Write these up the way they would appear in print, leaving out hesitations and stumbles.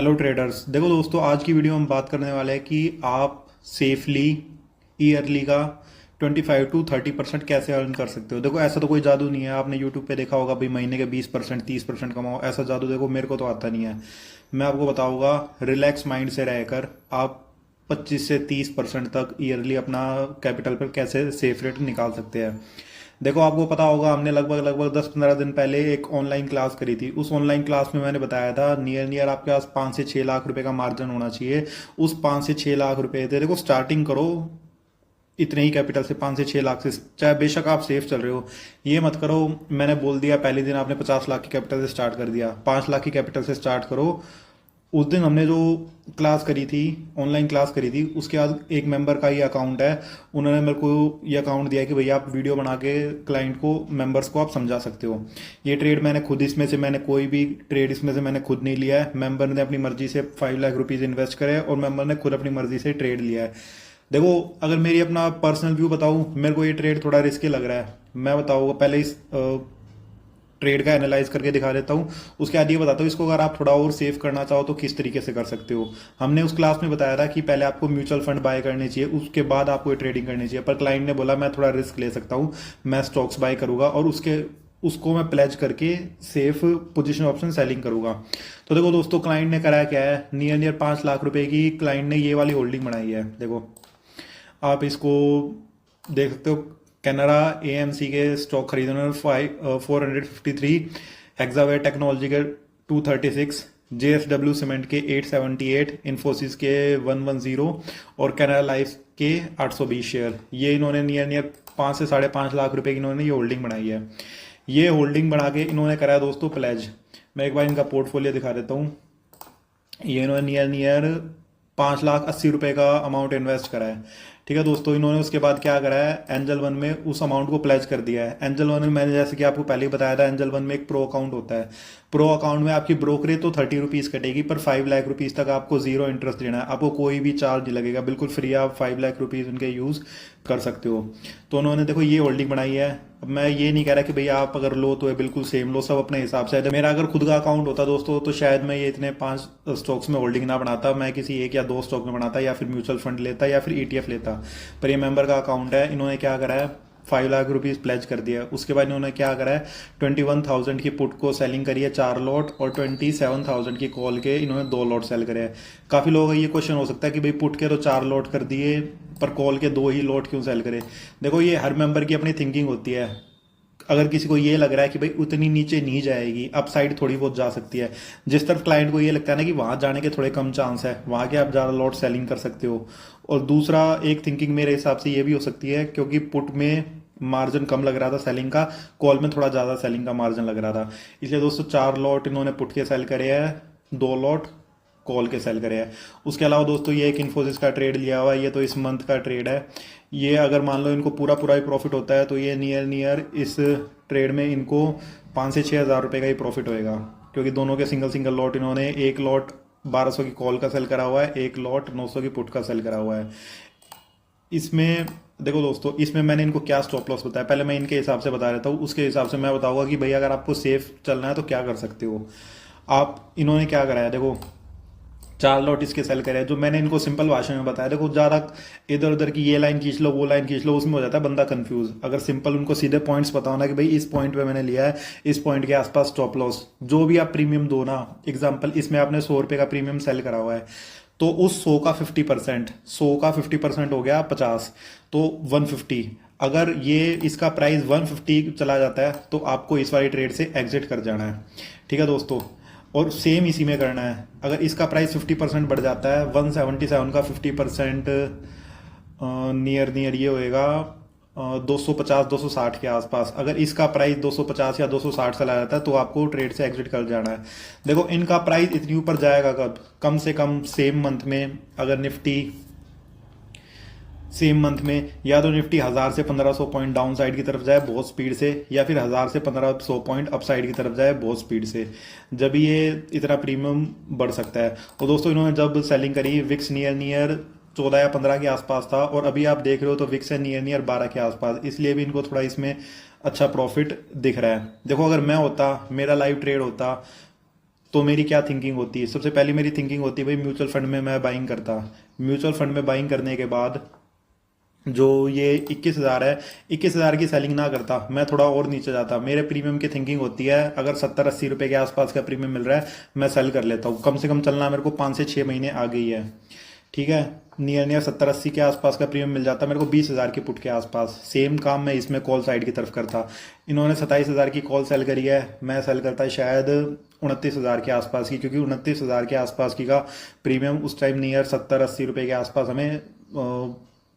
Hello traders. देखो दोस्तों, आज की वीडियो में हम बात करने वाले हैं कि आप सेफली ईयरली का 25 to 30% कैसे अर्न कर सकते हो। देखो, ऐसा तो कोई जादू नहीं है। आपने यूट्यूब पे देखा होगा भाई महीने के 20% 30% कमाओ, ऐसा जादू देखो मेरे को तो आता नहीं है। मैं आपको बताऊंगा, रिलैक्स माइंड से रहकर आप 25 से 30% तक ईयरली अपना कैपिटल पर कैसे सेफ रेट निकाल सकते हैं। देखो, आपको पता होगा, हमने लगभग लगभग 10-15 दिन पहले एक ऑनलाइन क्लास करी थी। उस ऑनलाइन क्लास में मैंने बताया था नियर नियर आपके पास 5 से 6 लाख रुपए का मार्जिन होना चाहिए। उस 5 से 6 लाख रुपए थे, देखो स्टार्टिंग करो इतने ही कैपिटल से, 5 से 6 लाख से। चाहे बेशक आप सेफ चल रहे हो, ये मत करो मैंने बोल दिया पहले दिन आपने 50 लाख की कैपिटल से स्टार्ट कर दिया। 5 लाख की कैपिटल से स्टार्ट करो। उस दिन हमने जो क्लास करी थी, ऑनलाइन क्लास करी थी, उसके बाद एक मेंबर का ये अकाउंट है, उन्होंने मेरे को ये अकाउंट दिया कि भैया आप वीडियो बना के क्लाइंट को, मेंबर्स को आप समझा सकते हो। ये ट्रेड मैंने खुद, इसमें से मैंने कोई भी ट्रेड इसमें से मैंने खुद नहीं लिया है। मेंबर ने अपनी मर्जी से 5 लाख रुपीज इन्वेस्ट करे और मेंबर ने खुद अपनी मर्जी से ट्रेड लिया है। देखो, अगर मेरी अपना पर्सनल व्यू बताऊं, मेरे को ये ट्रेड थोड़ा रिस्की लग रहा है। मैं बताऊंगा पहले इस ट्रेड का एनालाइज करके दिखा देता हूँ, उसके बाद ये बताता हूँ इसको अगर आप थोड़ा और सेव करना चाहो तो किस तरीके से कर सकते हो। हमने उस क्लास में बताया था कि पहले आपको म्यूचुअल फंड बाय करने चाहिए, उसके बाद आपको ट्रेडिंग करनी चाहिए। पर क्लाइंट ने बोला मैं थोड़ा रिस्क ले सकता हूँ, मैं स्टॉक्स बाय करूंगा और उसको मैं प्लेज करके सेफ पोजीशन ऑप्शन सेलिंग करूंगा। तो देखो दोस्तों, क्लाइंट ने करा क्या है, नियर नियर 5 लाख रुपए की क्लाइंट ने ये वाली होल्डिंग बनाई है। देखो, आप इसको देख सकते हो। कैनरा एएमसी के स्टॉक खरीदे उन्होंने 453, हेक्सावेयर टेक्नोलॉजी के 236, जेएसडब्ल्यू सीमेंट के 878, इन्फोसिस के 110 और कैनरा लाइफ के 820 शेयर। ये इन्होंने नियर नियर 5 से 5.5 लाख रुपए की इन्होंने ये होल्डिंग बनाई है। ये होल्डिंग बना के इन्होंने करा है दोस्तों प्लेज। मैं एक बार इनका पोर्टफोलियो दिखा देता हूँ। ये इन्होंने नियर नियर 5,80,000 रुपए का अमाउंट इन्वेस्ट करा है। ठीक है दोस्तों, इन्होंने उसके बाद क्या करा है, एंजल वन में उस अमाउंट को प्लेज कर दिया है। एंजल वन में मैंने जैसे कि आपको पहले ही बताया था, एंजल वन में एक प्रो अकाउंट होता है। प्रो अकाउंट में आपकी ब्रोकरेज तो 30 रुपीज कटेगी, पर 5 लाख रुपीज तक आपको जीरो इंटरेस्ट देना है। आपको कोई भी चार्ज नहीं लगेगा, बिल्कुल फ्री आप 5 लाख रुपीज उनके यूज कर सकते हो। तो उन्होंने देखो ये होल्डिंग बनाई है। अब मैं ये नहीं कह रहा कि भैया आप अगर लो तो ये बिल्कुल सेम लो, सब अपने हिसाब से है। मेरा अगर खुद का अकाउंट होता दोस्तों तो शायद मैं ये इतने 5 स्टॉक्स में होल्डिंग ना बनाता, मैं किसी 1 या 2 स्टॉक में बनाता, या फिर म्यूचुअल फंड लेता, या फिर ईटीएफ लेता। पर ये मेंबर का अकाउंट है, इन्होंने क्या करा है, 5 लाख रुपीज प्लेज कर दिया। उसके बाद इन्होंने क्या करा है, 21,000 की पुट को सेलिंग करी है 4 लॉट, और 27,000 की कॉल के इन्होंने 2 लॉट सेल करे हैं। काफी लोगों का ये क्वेश्चन हो सकता है कि भाई पुट के तो 4 लॉट कर दिए, पर कॉल के 2 ही लॉट क्यों सेल करे। देखो, ये हर मेंबर की अपनी थिंकिंग होती है। अगर किसी को ये लग रहा है कि भाई उतनी नीचे नहीं जाएगी, अपसाइड थोड़ी बहुत जा सकती है, जिस तरफ क्लाइंट को ये लगता है ना कि वहां जाने के थोड़े कम चांस है, वहां के आप ज्यादा लॉट सेलिंग कर सकते हो। और दूसरा एक थिंकिंग मेरे हिसाब से ये भी हो सकती है, क्योंकि पुट में मार्जिन कम लग रहा था सेलिंग का, कॉल में थोड़ा ज्यादा सेलिंग का मार्जिन लग रहा था। इसलिए दोस्तों 4 लॉट इन्होंने पुट के सेल करे हैं, 2 लॉट कॉल के सेल करे हैं। उसके अलावा दोस्तों ये एक इन्फोसिस का ट्रेड लिया हुआ है, ये तो इस मंथ का ट्रेड है। ये अगर मान लो इनको पूरा पूरा ही प्रॉफिट होता है तो ये नियर नियर इस ट्रेड में इनको 5 से 6 हज़ार रुपए का ही प्रॉफिट होएगा, क्योंकि दोनों के सिंगल सिंगल लॉट इन्होंने, 1 लॉट 1200 की कॉल का सेल करा हुआ है, 1 लॉट 900 की पुट का सेल करा हुआ है। इसमें देखो दोस्तों, इसमें मैंने इनको क्या स्टॉप लॉस बताया, पहले मैं इनके हिसाब से बता देता हूँ, उसके हिसाब से मैं बताऊंगा कि भैया अगर आपको सेफ चलना है तो क्या कर सकते हो आप। इन्होंने क्या करा है, देखो 4 लॉट इसके सेल करे, जो मैंने इनको सिंपल भाषा में बताया। देखो, ज्यादा इधर उधर की ये लाइन खींच लो वो लाइन खींच लो, उसमें हो जाता है बंदा कंफ्यूज। अगर सिंपल उनको सीधे पॉइंट्स बताओ ना कि भाई इस पॉइंट पे मैंने लिया है, इस पॉइंट के आसपास स्टॉप लॉस, जो भी आप प्रीमियम दो ना। एग्जाम्पल, इसमें आपने 100 रुपए का प्रीमियम सेल करा हुआ है, तो उस 100 का 50%, 100 का 50% हो गया 50, तो 150। अगर ये इसका प्राइस 150 चला जाता है तो आपको इस वाली ट्रेड से एग्जिट कर जाना है। ठीक है दोस्तों, और सेम इसी में करना है। अगर इसका प्राइस 50% बढ़ जाता है, 177 का 50% नियर नियर ये होएगा 250-260 के आसपास। अगर इसका प्राइस 250 या 260 चला जाता है तो आपको ट्रेड से एग्जिट कर जाना है। देखो, इनका प्राइस इतनी ऊपर जाएगा कब, कम से कम सेम मंथ में, अगर निफ्टी सेम मंथ में या तो निफ्टी 1,000 से 1,500 पॉइंट डाउन साइड की तरफ जाए बहुत स्पीड से, या फिर 1,000 से 1,500 पॉइंट अप साइड की तरफ जाए बहुत स्पीड से, जब ये इतना प्रीमियम बढ़ सकता है। तो दोस्तों इन्होंने जब सेलिंग करी, विक्स नियर नियर 14 या 15 के आसपास था, और अभी आप देख रहे हो तो विक्स है नियर नियर 12 के आसपास, इसलिए भी इनको थोड़ा इसमें अच्छा प्रॉफिट दिख रहा है। देखो, अगर मैं होता, मेरा लाइव ट्रेड होता, तो मेरी क्या थिंकिंग होती है? सबसे पहले मेरी थिंकिंग होती है भाई म्यूचुअल फंड में मैं बाइंग करता। म्यूचुअल फंड में बाइंग करने के बाद जो ये 21,000 है, 21,000 की सेलिंग ना करता, मैं थोड़ा और नीचे जाता। मेरे प्रीमियम की थिंकिंग होती है अगर 70-80 रुपए के आसपास का प्रीमियम मिल रहा है, मैं सेल कर लेता हूँ। कम से कम चलना मेरे को 5 से 6 महीने आ गई है, ठीक है। नियर नियर 70-80 के आसपास का प्रीमियम मिल जाता मेरे को 20,000 की पुट के आसपास। सेम काम मैं इसमें कॉल साइड की तरफ करता। इन्होंने 27,000 की कॉल सेल करी है, मैं सेल करता है शायद 29,000 के आसपास की, क्योंकि 29,000 के आसपास की का प्रीमियम उस टाइम नियर 70-80 रुपए के आसपास हमें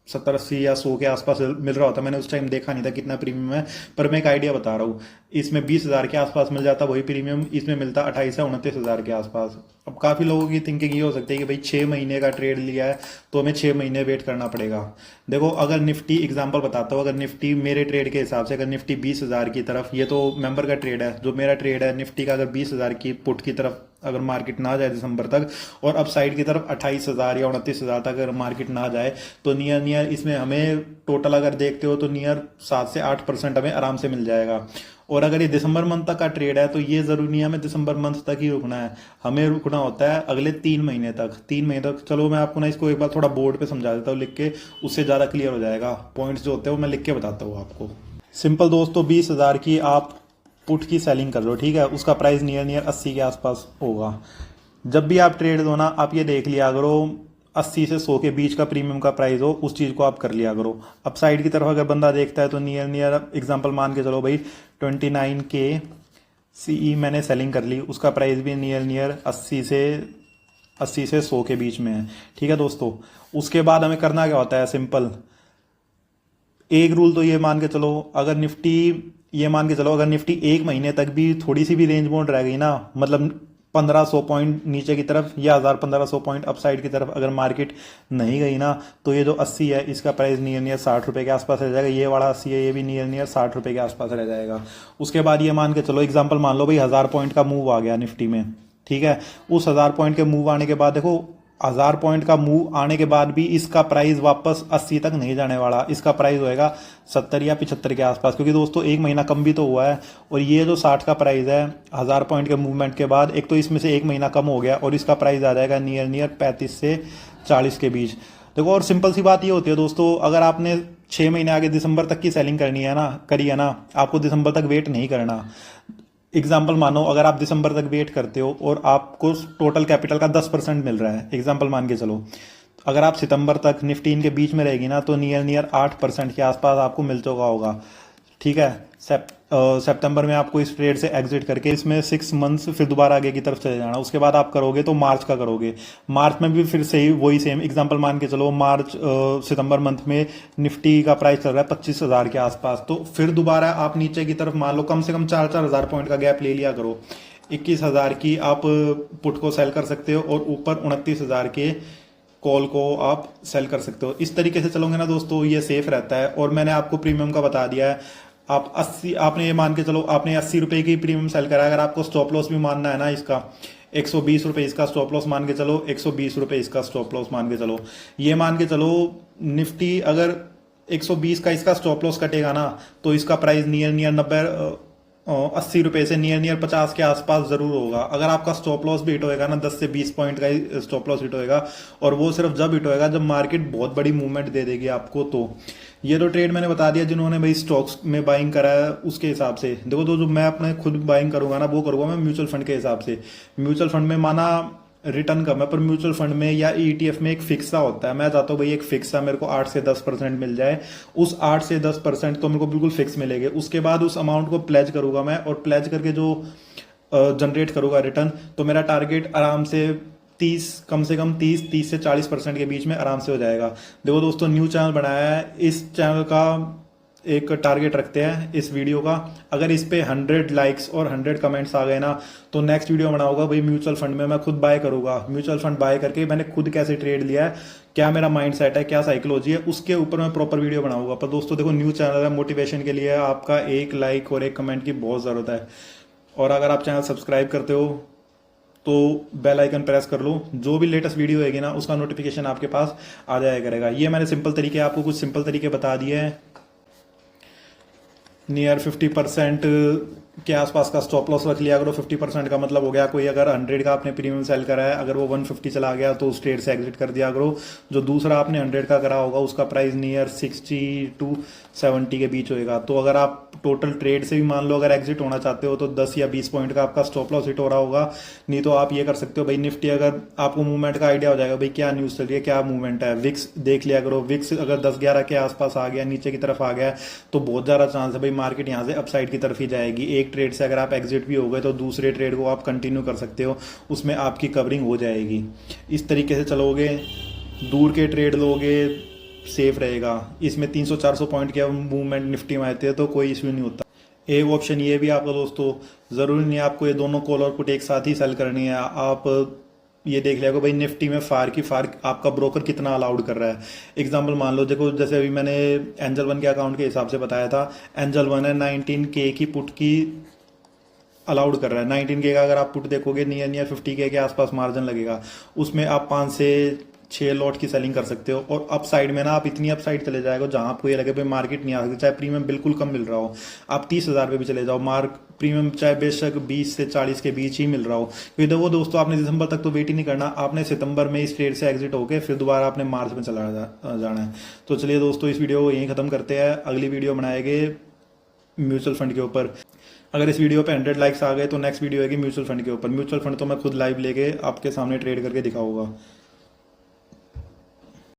70-80 या 100 के आसपास मिल रहा होता। मैंने उस टाइम देखा नहीं था कितना प्रीमियम है, पर मैं एक आइडिया बता रहा हूँ। इसमें 20,000 के आसपास मिल जाता वही प्रीमियम, इसमें मिलता 28 से 29,000 के आसपास। अब काफ़ी लोगों की थिंकिंग ये हो सकती है कि भाई 6 महीने का ट्रेड लिया है तो हमें 6 महीने वेट करना पड़ेगा। देखो अगर निफ्टी, एग्जांपल बताता हूँ, अगर निफ्टी मेरे ट्रेड के हिसाब से अगर निफ्टी 20,000 की तरफ, ये तो मेंबर का ट्रेड है, जो मेरा ट्रेड है निफ्टी का, अगर 20,000 की पुट की तरफ अगर मार्केट ना जाए दिसंबर तक, और अब साइड की तरफ 28,000 या 29,000 तक अगर मार्केट ना जाए, तो नियर नियर इसमें हमें टोटल अगर देखते हो तो नियर 7 से 8% हमें आराम से मिल जाएगा। और अगर ये दिसंबर मंथ तक का ट्रेड है तो ये जरूरी नहीं है हमें दिसंबर मंथ तक ही रुकना है, हमें रुकना होता है अगले 3 महीने तक। 3 महीने तक, चलो मैं आपको ना इसको एक बार थोड़ा बोर्ड पे समझा देता हूँ लिख के, उससे ज़्यादा क्लियर हो जाएगा। पॉइंट्स जो होते हैं वो मैं लिख के बताता हूँ आपको। सिंपल दोस्तों, 20,000 की आप पुट की सेलिंग कर लो, ठीक है। उसका प्राइस नियर नियर 80 के आसपास होगा। जब भी आप ट्रेड दो ना, आप ये देख लिया करो 80 से 100 के बीच का प्रीमियम का प्राइस हो, उस चीज़ को आप कर लिया करो। अब साइड की तरफ अगर बंदा देखता है तो नियर नियर एग्जांपल मान के चलो भाई 29 के सीई मैंने सेलिंग कर ली, उसका प्राइस भी नियर नियर 80 से 100 के बीच में है, ठीक है दोस्तों। उसके बाद हमें करना क्या होता है, सिंपल एक रूल तो ये मान के चलो, अगर निफ्टी 1 महीने तक भी थोड़ी सी भी रेंज बाउंड रह गई ना, मतलब 1,500 पॉइंट नीचे की तरफ या 1,000-1,500 पॉइंट अपसाइड की तरफ अगर मार्केट नहीं गई ना, तो ये जो 80 है इसका प्राइस नियर नियर 60 रुपए के आसपास रह जाएगा। ये वाला 80 है, ये भी नियर नियर 60 रुपए के आसपास रह जाएगा। उसके बाद ये मान के चलो, एग्जाम्पल मान लो भाई 1,000 पॉइंट का मूव आ गया निफ्टी में, ठीक है। उस 1,000 पॉइंट के मूव आने के बाद देखो, 1,000 पॉइंट का मूव आने के बाद भी इसका प्राइस वापस 80 तक नहीं जाने वाला, इसका प्राइस होएगा 70 या 75 के आसपास, क्योंकि दोस्तों 1 महीना कम भी तो हुआ है। और ये जो 60 का प्राइस है 1,000 पॉइंट के मूवमेंट के बाद, एक तो इसमें से 1 महीना कम हो गया और इसका प्राइस आ जाएगा नियर नियर 35 से 40 के बीच। देखो, और सिंपल सी बात ये होती है दोस्तों, अगर आपने 6 महीने आगे दिसंबर तक की सेलिंग करी है ना, आपको दिसंबर तक वेट नहीं करना। एग्जाम्पल मानो अगर आप दिसंबर तक वेट करते हो और आपको टोटल कैपिटल का 10% मिल रहा है, एग्जाम्पल मान के चलो, अगर आप सितंबर तक निफ्टी इनके बीच में रहेगी ना, तो नियर नियर 8% के आसपास आपको मिल चुका होगा, ठीक है। सितंबर में आपको इस ट्रेड से एग्जिट करके इसमें 6 मंथ्स फिर दोबारा आगे की तरफ चले जाना। उसके बाद आप करोगे तो मार्च का करोगे, मार्च में भी फिर से ही वही सेम एग्जांपल मान के चलो, सितंबर मंथ में निफ्टी का प्राइस चल रहा है 25,000 के आसपास, तो फिर दोबारा आप नीचे की तरफ मान लो कम से कम 4-4 हजार पॉइंट का गैप ले लिया करो। 21,000 की आप पुट को सेल कर सकते हो और ऊपर 29,000 के कॉल को आप सेल कर सकते हो। इस तरीके से चलोगे ना दोस्तों, ये सेफ रहता है। और मैंने आपको प्रीमियम का बता दिया है। आप 80, आपने ये मान के चलो, आपने 80 रुपए की प्रीमियम सेल करा, अगर आपको स्टॉप लॉस भी मानना है ना, इसका 120 रुपए इसका स्टॉप लॉस मान के चलो, 120 रुपए इसका स्टॉप लॉस मान के चलो। ये मान के चलो निफ्टी अगर 120 का इसका स्टॉप लॉस कटेगा ना, तो इसका प्राइस नियर नियर 80 रुपए से नियर नियर 50 के आसपास जरूर होगा। अगर आपका स्टॉप लॉस भी हिट होएगा ना, 10 से 20 पॉइंट का ही स्टॉप लॉस हिट होएगा, और वो सिर्फ जब हिट होएगा जब मार्केट बहुत बड़ी मूवमेंट दे देगी आपको। तो ये तो ट्रेड मैंने बता दिया, जिन्होंने भाई स्टॉक्स में बाइंग करा है उसके हिसाब से। देखो तो जो मैं अपने खुद बाइंग करूंगा ना, वो करूंगा मैं म्यूचुअल फंड के हिसाब से। म्यूचुअल फंड में माना रिटर्न कम है, पर म्यूचुअल फंड में या ईटीएफ में एक फिक्स सा होता है। मैं चाहता हूँ भाई एक फिक्स सा मेरे को 8 से 10% मिल जाए, उस 8 से 10% तो मेरे को बिल्कुल फिक्स मिलेगा। उसके बाद उस अमाउंट को प्लेज करूंगा मैं, और प्लेज करके जो जनरेट करूंगा रिटर्न, तो मेरा टारगेट आराम से 30, कम से कम 30 से 40% के बीच में आराम से हो जाएगा। देखो दोस्तों, न्यू चैनल बनाया है, इस चैनल का एक टारगेट रखते हैं इस वीडियो का, अगर इस पे 100 लाइक्स और 100 कमेंट्स आ गए ना, तो नेक्स्ट वीडियो बनाऊंगा भाई म्यूचुअल फंड में मैं खुद बाय करूंगा। म्यूचुअल फंड बाय करके मैंने खुद कैसे ट्रेड लिया है, क्या मेरा माइंड सेट है, क्या साइकोलॉजी है, उसके ऊपर मैं प्रॉपर वीडियो बनाऊंगा। पर दोस्तों देखो, न्यू चैनल है, मोटिवेशन के लिए आपका एक लाइक और एक कमेंट की बहुत जरूरत है। और अगर आप चैनल सब्सक्राइब करते हो तो बेल आइकन प्रेस कर लो, जो भी लेटेस्ट वीडियो होगी ना उसका नोटिफिकेशन आपके पास आ जाया करेगा। ये मैंने सिंपल तरीके, आपको कुछ सिंपल तरीके बता दिए हैं। नियर 50% के आसपास का स्टॉप लॉस रख लिया करो। 50% का मतलब हो गया, कोई अगर 100 का आपने प्रीमियम सेल करा है, अगर वो 150 चला गया तो उस ट्रेड से एग्जिट कर दिया करो। जो दूसरा आपने 100 का करा होगा उसका प्राइस नियर 60 टू 70 के बीच होएगा। तो अगर आप टोटल ट्रेड से भी मान लो अगर एग्जिट होना चाहते हो तो 10 या 20 पॉइंट का आपका स्टॉप लॉस हिट हो रहा होगा। नहीं तो आप ये कर सकते हो भाई, निफ्टी अगर आपको मूवमेंट का आइडिया हो जाएगा भाई क्या न्यूज चल रही है, क्या मूवमेंट है, विक्स देख लिया करो। विक्स अगर 10-11 के आसपास आ गया, नीचे की तरफ आ गया, तो बहुत ज्यादा चांस है भाई मार्केट यहाँ से अपसाइड की तरफ ही जाएगी। एक ट्रेड से अगर आप एग्जिट भी हो गए तो दूसरे ट्रेड को आप कंटिन्यू कर सकते हो, उसमें आपकी कवरिंग हो जाएगी। इस तरीके से चलोगे, दूर के ट्रेड लोगे, सेफ रहेगा। इसमें 300-400 पॉइंट के मूवमेंट निफ्टी में आते हैं तो कोई इश्यू नहीं होता। एक ऑप्शन ये भी आपका दोस्तों, जरूरी नहीं आपको ये दोनों कॉल और पुट एक साथ ही सेल करनी है। आप ये देख लिया भाई निफ्टी में फार की फार आपका ब्रोकर कितना अलाउड कर रहा है। एग्जांपल मान लो, देखो जैसे अभी मैंने एंजल वन के अकाउंट के हिसाब से बताया था, एंजल वन है 19K की पुट की अलाउड कर रहा है। 19K का अगर आप पुट देखोगे नियर नियर 50K के आसपास मार्जिन लगेगा, उसमें आप 5 से 6 लॉट की सेलिंग कर सकते हो। और अप साइड में ना आप इतनी अप साइड चले जाएगा जहां आपको ये लगे भाई मार्केट नहीं आ सकती, चाहे प्रीमियम बिल्कुल कम मिल रहा हो, आप 30,000 पे भी चले जाओ, मार्क प्रीमियम चाहे बेशक 20 से 40 के बीच ही मिल रहा हो। क्योंकि देखो दोस्तों, आपने दिसंबर तक तो वेट ही नहीं करना, आपने सितंबर में इस ट्रेड से एग्जिट होकर फिर दोबारा आपने मार्च में चला जाना है। तो चलिए दोस्तों, इस वीडियो को यहीं खत्म करते हैं, अगली वीडियो बनाएंगे म्यूचुअल फंड के ऊपर। अगर इस वीडियो पे 100 लाइक्स आ गए तो नेक्स्ट वीडियो आएगी म्यूचुअल फंड के ऊपर। म्यूचुअल फंड तो मैं खुद लाइव लेके आपके सामने ट्रेड करके दिखाऊंगा।